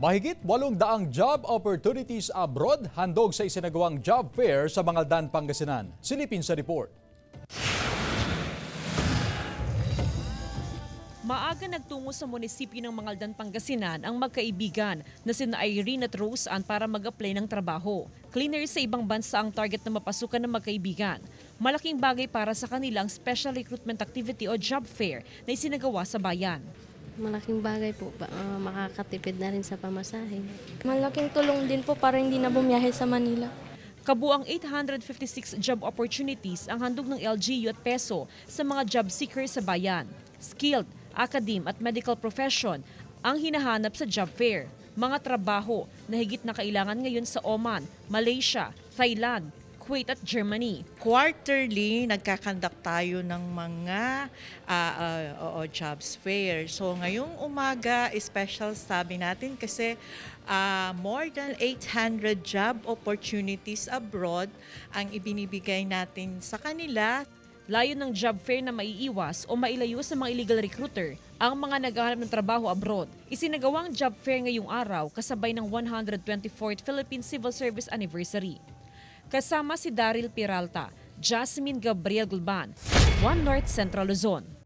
Mahigit 800 job opportunities abroad handog sa isinagawang job fair sa Mangaldan, Pangasinan. Silipin sa report. Maaga nagtungo sa munisipyo ng Mangaldan, Pangasinan ang magkaibigan na sina Irene at Rose Ann para mag-apply ng trabaho. Cleaner sa ibang bansa ang target na mapasukan ng magkaibigan. Malaking bagay para sa kanilang special recruitment activity o job fair na isinagawa sa bayan. Malaking bagay po, makakatipid na rin sa pamasahe. Malaking tulong din po para hindi na bumiyahe sa Manila. Kabuang 856 job opportunities ang handog ng LGU at PESO sa mga job seekers sa bayan. Skilled, academe at medical profession ang hinahanap sa job fair. Mga trabaho na higit na kailangan ngayon sa Oman, Malaysia, Thailand, Kuwait at Germany. Quarterly, nagkakandak tayo ng mga jobs fair. So ngayong umaga, special sabi natin kasi more than 800 job opportunities abroad ang ibinibigay natin sa kanila. Layo ng job fair na maiiwas o mailayo sa mga illegal recruiter ang mga naghahanap ng trabaho abroad. Isinagawang job fair ngayong araw kasabay ng 124th Philippine Civil Service Anniversary. Kasama si Daryl Peralta, Jasmine Gabriel Gulban, One North Central Luzon.